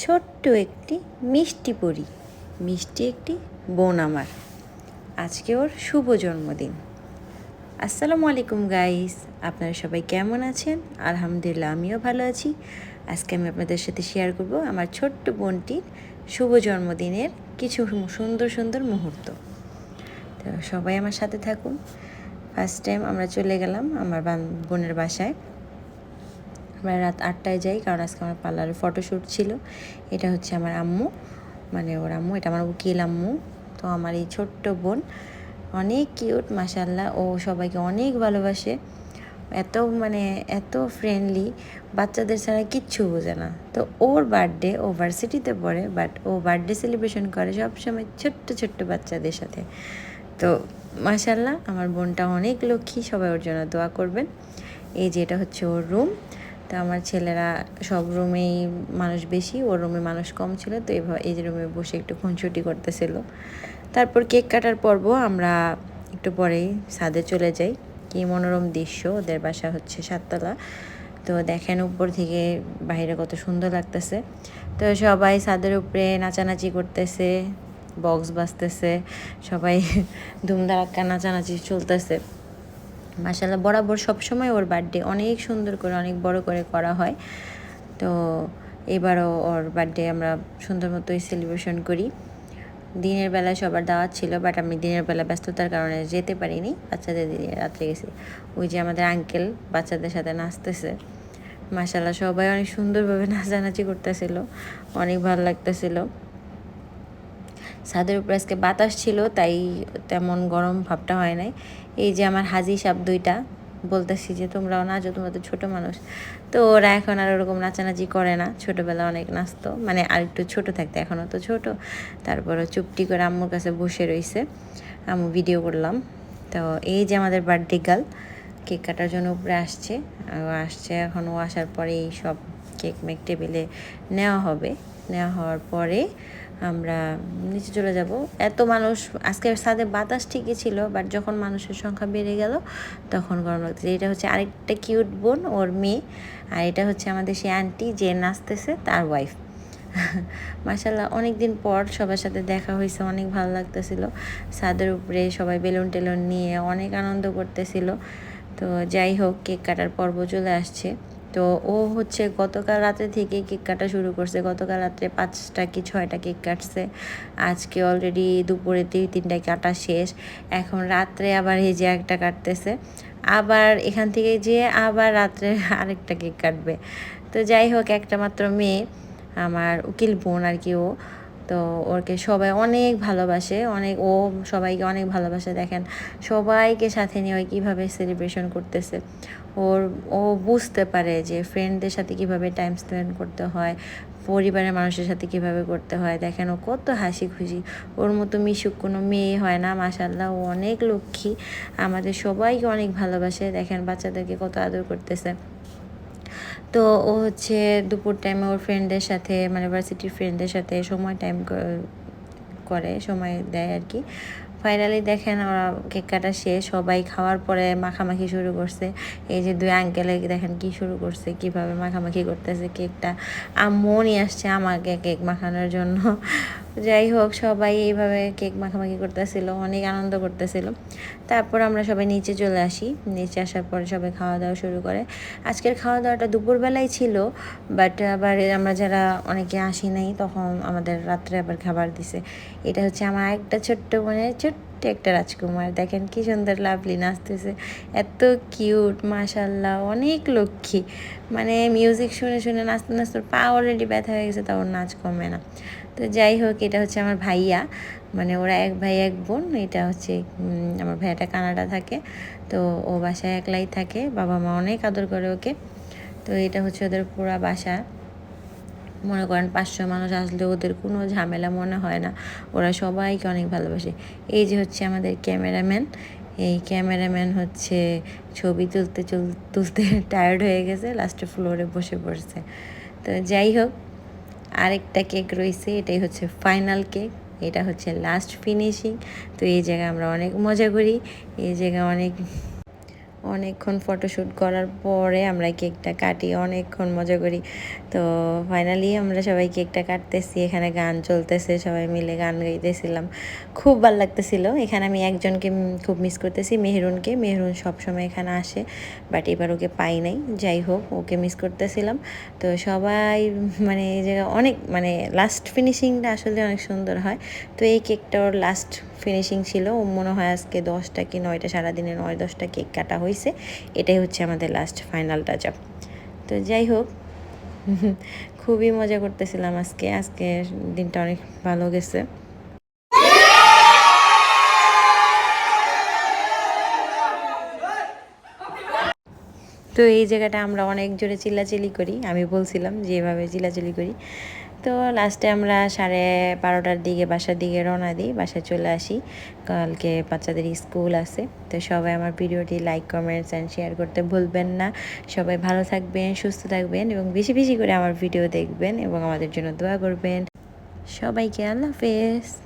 ছোট্ট একটি মিষ্টি পরী, মিষ্টি একটি বোন আমার। আজকে ওর শুভ জন্মদিন। আসসালামু আলাইকুম গাইস, আপনারা সবাই কেমন আছেন? আলহামদুলিল্লাহ, আমিও ভালো আছি। আজকে আমি আপনাদের সাথে শেয়ার করব আমার ছোট্ট বোনটির শুভ জন্মদিনের কিছু সুন্দর সুন্দর মুহূর্ত। তো সবাই আমার সাথে থাকুন। ফার্স্ট টাইম আমরা চলে গেলাম আমার বোনের বাসায়। আমরা রাত 8টায় যাই, কারণ আজকে আমার পার্লারে ফটোশ্যুট ছিল। এটা হচ্ছে আমার আম্মু, মানে ওর আম্মু, এটা আমার উকিল আম্মু। তো আমার এই ছোট্ট বোন অনেক কিউট, মাশাআল্লাহ। ও সবাইকে অনেক ভালোবাসে, এত ফ্রেন্ডলি, বাচ্চাদের ছাড়া কিচ্ছু বোঝে না। তো ওর বার্থডে, ও ভার্সিটিতে পড়ে, বাট ও বার্থডে সেলিব্রেশন করে সবসময় ছোট্ট ছোট্ট বাচ্চাদের সাথে। তো মাশাআল্লাহ, আমার বোনটা অনেক লক্ষ্মী, সবাই ওর জন্য দোয়া করবেন। এই যে এটা হচ্ছে ওর রুম। তো আমার ছেলেরা সব রুমেই মানুষ বেশি, ওর রুমে মানুষ কম ছিল। তো এই যে রুমে বসে একটু খুনসুটি করতেছিল। তারপর কেক কাটার পর্ব আমরা একটু পরেই ছাদে চলে যাই। কি মনোরম দৃশ্য, ওদের বাসা হচ্ছে 7তলা। তো দেখেন উপর থেকে বাইরে কত সুন্দর লাগতেছে। তো সবাই ছাদের উপরে নাচানাচি করতেছে, বক্স বাজতেছে, সবাই ধুমধারাক্কা নাচানাচি চলতেছে। মাশাআল্লাহ, বরাবর সবসময় ওর বার্থডে অনেক সুন্দর করে, অনেক বড় করে করা হয়। তো এবারও ওর বার্থডে আমরা সুন্দর মতোই সেলিব্রেশন করি। দিনের বেলা সবার দাওয়াত ছিল, বাট আমি দিনের বেলা ব্যস্ততার কারণে যেতে পারিনি, বাচ্চাদের দিয়ে রাত্রে গেছি। ওই যে আমাদের আঙ্কেল বাচ্চাদের সাথে নাচতেছে। মাশাআল্লাহ, সবাই অনেক সুন্দরভাবে নাচানাচি করতেছিল, অনেক ভালো লাগতেছিল। ছাদের উপরে আজকে বাতাস ছিল, তাই তেমন গরম ভাবটা হয় নাই। এই যে আমার হাজি সাপ দুইটা, বলতেছি যে তোমরাও নাচো, তোমরা তো ছোটো মানুষ। তো ওরা এখন আর ওরকম নাচানাচি করে না, ছোটোবেলা অনেক নাচতো, মানে আর একটু ছোটো থাকতে, এখনও তো ছোটো। তারপরও চুপটি করে আম্মুর কাছে বসে রইছে, আম্মু ভিডিও করলাম। তো এই যে আমাদের বার্থডে গার্ল কেক কাটার জন্য উপরে আসছে, এখন ও আসার পরেই সব কেক মেক টেবিলে নেওয়া হবে। নেওয়া হওয়ার পরে আমরা নিচে চলে যাব। এত মানুষ, আজকে ছাদে বাতাস ঠিকই ছিল, বাট যখন মানুষের সংখ্যা বেড়ে গেল তখন গরম লাগতেছে। এটা হচ্ছে আরেকটা কিউট বোন, ওর মেয়ে। আর এটা হচ্ছে আমাদের সেই আন্টি যে নাচতেছে, তার ওয়াইফ। মাশাআল্লাহ, অনেক দিন পর সবার সাথে দেখা হয়েছে, অনেক ভালো লাগতেছিল। ছাদের উপরে সবাই বেলুন টেলুন নিয়ে অনেক আনন্দ করতেছিল। তো যাই হোক, কেক কাটার পর্ব চলে আসছে। তো ও হচ্ছে গতকাল রাত্রে থেকে কেক কাটা শুরু করছে। গতকাল রাত্রে 5টা কি 6টা কেক কাটছে। আজকে অলরেডি দুপুরে 3টা কাটা শেষ। এখন রাত্রে আবার এই যে একটা কাটতেছে, আবার এখান থেকে যেয়ে আবার রাত্রে আরেকটা কেক কাটবে। তো যাই হোক, একটা মাত্র মেয়ে, আমার উকিল বোন আর কি ও। তো ওকে সবাই অনেক ভালোবাসে, ও সবাইকে অনেক ভালোবাসে। দেখেন সবাইকে সাথে নিয়ে ওই কীভাবে সেলিব্রেশন করতেছে। ও বুঝতে পারে যে ফ্রেন্ডদের সাথে কীভাবে টাইম স্পেন্ড করতে হয়, পরিবারের মানুষের সাথে কীভাবে করতে হয়। দেখেন ও কত হাসি খুশি, ওর মতো মিশুক কোনো মেয়ে হয় না। মাশাআল্লাহ, ও অনেক লক্ষ্মী, আমাদের সবাইকে অনেক ভালোবাসে। দেখেন বাচ্চাদেরকে কত আদর করতেছে। তো ও হচ্ছে দুপুর টাইমে ওর ফ্রেন্ডদের সাথে, মানে ভার্সিটির ফ্রেন্ডদের সাথে সময় দেয় আর কি। ফাইনালি দেখেন ওরা কেক কাটা শেষ, সবাই খাওয়ার পরে মাখামাখি শুরু করছে। এই যে 2 আঙ্কেলে দেখেন কি শুরু করছে, কিভাবে মাখামাখি করতেছে কেকটা। আম্মু নিয়ে আসছে আমাকে কেক মাখানোর জন্য। যাই হোক, সবাই এইভাবে কেক মাখামাখি করতেছিল, অনেক আনন্দ করতেছিল। তারপর আমরা সবাই নিচে চলে আসি। নিচে আসার পরে সবাই খাওয়া দাওয়া শুরু করে। আজকের খাওয়া দাওয়াটা দুপুরবেলায় ছিল, বাট আবার আমরা যারা অনেকে আসি নাই, তখন আমাদের রাত্রে আবার খাবার দিছে। এটা হচ্ছে আমার একটা ছোট্ট বোনের ছোট্ট একটা রাজকুমার। দেখেন কি সুন্দর লাভলি নাচতেছে, এত কিউট, মাশাআল্লাহ, অনেক লক্ষ্মী। মানে মিউজিক শুনে শুনে নাচতে নাচতে পা অলরেডি ব্যথা হয়ে গেছে, তাও নাচ কমে না। তো যাই হোক, এটা হচ্ছে আমার ভাইয়া, মানে ওরা এক ভাই এক বোন। এটা হচ্ছে আমার ভাইয়াটা কানাডা থাকে। তো ও বাসায় একলাই থাকে, বাবা মা অনেক আদর করে ওকে। তো এটা হচ্ছে ওদের পুরা বাসা। মনে করেন 500 মানুষ আসলে ওদের কোনো ঝামেলা মনে হয় না, ওরা সবাইকে অনেক ভালোবাসে। এই যে হচ্ছে আমাদের ক্যামেরাম্যান, এই ক্যামেরাম্যান হচ্ছে ছবি তুলতে টায়ার্ড হয়ে গেছে, লাস্টে ফ্লোরে বসে পড়ছে। তো যাই হোক, আরেকটা কেক রয়েছে, এটাই হচ্ছে ফাইনাল কেক, এটা হচ্ছে লাস্ট ফিনিশিং। তো এই জায়গায় আমরা অনেক মজা করি, এই জায়গায় অনেকক্ষণ ফটোশ্যুট করার পরে আমরা কেকটা কাটি, অনেকক্ষণ মজা করি। তো ফাইনালি আমরা সবাই কেকটা কাটতেছি, এখানে গান চলতেছে, সবাই মিলে গান গাইতেছিলাম, খুব ভালো লাগতেছিল। এখানে আমি একজনকে খুব মিস করতেছি, মেহরুনকে। মেহরুন সবসময় এখানে আসে, বাট এবার ওকে পাই নাই। যাই হোক, ওকে মিস করতেছিলাম। তো সবাই মানে এই জায়গায় অনেক মানে লাস্ট ফিনিশিংটা আসলে অনেক সুন্দর হয়। তো এই কেকটা ওর লাস্ট ফিনিশিং ছিল। ও মনে হয় আজকে 10টা কি 9টা, সারাদিনে 9-10টা কেক কাটা হয়েছে। এটাই হচ্ছে আমাদের লাস্ট ফাইনাল টাচ আপ। তো যাই হোক, খুবই মজা করতেছিলাম আজকের দিনটা অনেক ভালো গেছে। তো এই জায়গাটা আমরা অনেক জোরে চিল্লাচিল্লি করি, আমি বলছিলাম যে এভাবে চিল্লাচিল্লি করি। তো লাস্টে আমরা 12:30টার দিকে বাসার দিকে রওনা দিই, বাসায় চলে আসি। কালকে বাচ্চাদের স্কুল আছে। তো সবাই আমার ভিডিওটি লাইক, কমেন্টস অ্যান্ড শেয়ার করতে ভুলবেন না। সবাই ভালো থাকবেন, সুস্থ থাকবেন এবং বেশি বেশি করে আমার ভিডিও দেখবেন এবং আমাদের জন্য দোয়া করবেন। সবাইকে আল্লাহ হাফেজ।